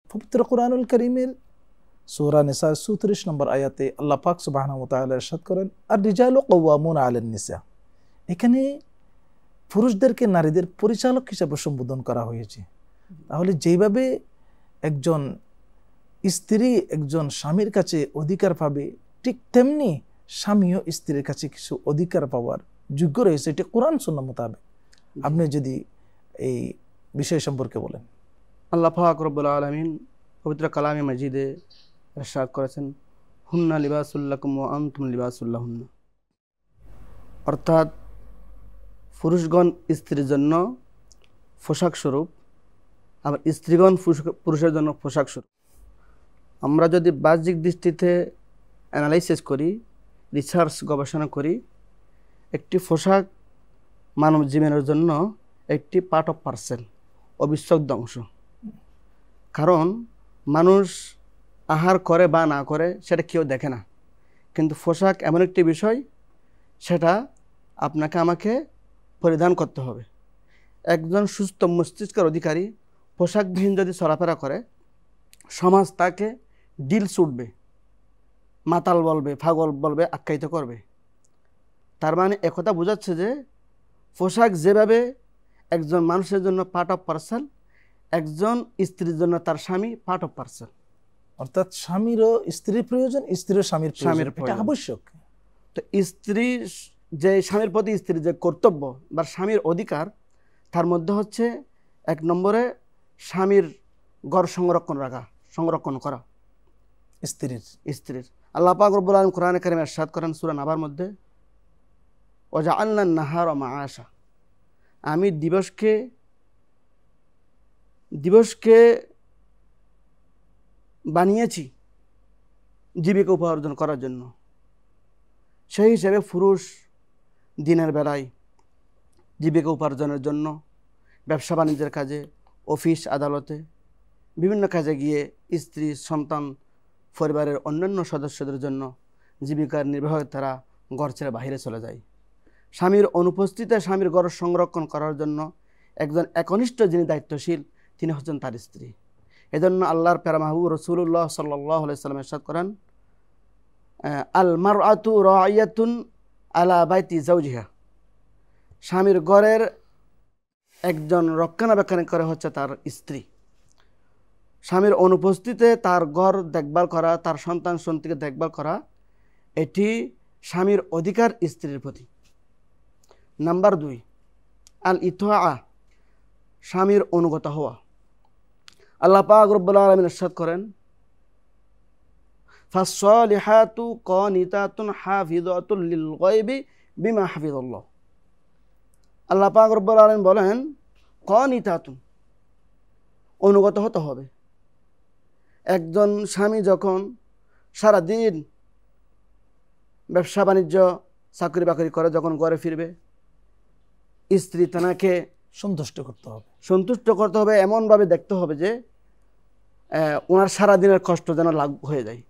পবিত্র কোরআনুল কারীমের সূরা নিসা 34 নম্বর আয়াতে আল্লাহ পাক সুবহানাহু ওয়া তাআলা ইরশাদ করেন, আর রিজালু কাওয়ামুনা আলান নিসা। এখানে পুরুষদেরকে নারীদের পরিচালক হিসেবে সম্বোধন করা হয়েছে। তাহলে যেভাবে একজন স্ত্রী একজন স্বামীর কাছে অধিকার পাবে, ঠিক তেমনি স্বামীও স্ত্রীর কাছে কিছু অধিকার পাওয়ার যোগ্য রয়েছে, এটি কোরআন সুন্নাহ মোতাবেক। আপনি যদি এই বিষয় সম্পর্কে বলেন। আল্লাহ পাক রব্বুল আলামিন পবিত্র কালামে মাজিদে ইরশাদ করেছেন, হুন্না লিবাসুল লাকুম ওয়া আনতুম লিবাসুল লাহুন্না। অর্থাৎ পুরুষগণ স্ত্রীর জন্য পোশাক স্বরূপ, আবার স্ত্রীগণ পুরুষের জন্য পোশাক স্বরূপ। আমরা যদি বাহ্যিক দৃষ্টিতে অ্যানালাইসিস করি, রিসার্চ গবেষণা করি, একটি পোশাক মানব জীবনের জন্য একটি পার্ট অফ পার্সন, অবিচ্ছেদ্য অংশ। কারণ মানুষ আহার করে বা না করে সেটা কেউ দেখে না, কিন্তু পোশাক এমন একটি বিষয়, সেটা আপনাকে আমাকে পরিধান করতে হবে। একজন সুস্থ মস্তিষ্কের অধিকারী পোশাকবিহীন যদি চলাফেরা করে, সমাজ তাকে ডিল ছুটবে, মাতাল বলবে, পাগল বলবে, আখ্যায়িত করবে। তার মানে একথা বোঝাচ্ছে যে পোশাক যেভাবে একজন মানুষের জন্য পার্ট অফ পার্সন, একজন স্ত্রীর জন্য তার স্বামী পার্ট অফ পার্সন। অর্থাৎ স্বামীরও স্ত্রীর প্রয়োজন, স্ত্রীর স্বামীর প্রয়োজন, আবশ্যক। তো স্ত্রী যে স্বামীর প্রতি স্ত্রীর যে কর্তব্য বা স্বামীর অধিকার, তার মধ্যে হচ্ছে এক নম্বরে স্বামীর ঘর সংরক্ষণ করা স্ত্রীর। আল্লাহ পাক রব্বুল আলামিন কোরআনে কারিমে ইরশাদ করেন সূরা নাবার মধ্যে, ওয়াজআলনা নাহারা মাআশা। আমি দিবসকে বানিয়েছি জীবিকা উপার্জন করার জন্য। সেই হিসেবে পুরুষ দিনের বেলায় জীবিকা উপার্জনের জন্য ব্যবসা বাণিজ্যের কাজে, অফিস আদালতে, বিভিন্ন কাজে গিয়ে স্ত্রী, সন্তান, পরিবারের অন্যান্য সদস্যদের জন্য জীবিকার নির্বাহে তারা ঘর ছেড়ে বাইরে চলে যায়। স্বামীর অনুপস্থিতিতে স্বামীর ঘর সংরক্ষণ করার জন্য একজন একনিষ্ঠ যিনি দায়িত্বশীল, তিনি হচ্ছেন তার স্ত্রী। এজন্য আল্লাহর প্যারা মাহবুব রাসূলুল্লাহ সাল্লাল্লাহু আলাইহি সাল্লাম ইরশাদ করেন, আল মারআতু রাইয়াতুন আলা বাইতি যাওজিহা। স্বামীর ঘরের একজন রক্ষণাবেক্ষণ করে হচ্ছে তার স্ত্রী। স্বামীর অনুপস্থিতিতে তার ঘর দেখভাল করা, তার সন্তান সন্ততিকে দেখভাল করা, এটি স্বামীর অধিকার স্ত্রীর প্রতি। নাম্বার 2, আল ইতআ, স্বামীর অনুগত হওয়া। আল্লাহ পাক রব্বুল আলামিন ইরশাদ করেন, ফাসসালিহাতু কানিতাতুন হাফিযাতুল লিল গায়বি বিমা হাফিজাল্লাহ। আল্লাহ পাক রব্বুল আলামিন বলেন, কানিতাতুন, অনুগত হতে হবে। একজন স্বামী যখন সারাদিন ব্যবসা বাণিজ্য, চাকরি বাকরি করে যখন ঘরে ফিরবে, স্ত্রী তাকে সন্তুষ্ট করতে হবে, এমনভাবে দেখতে হবে যে ওনার সারাদিনের কষ্ট যেন লাঘব হয়ে যায়।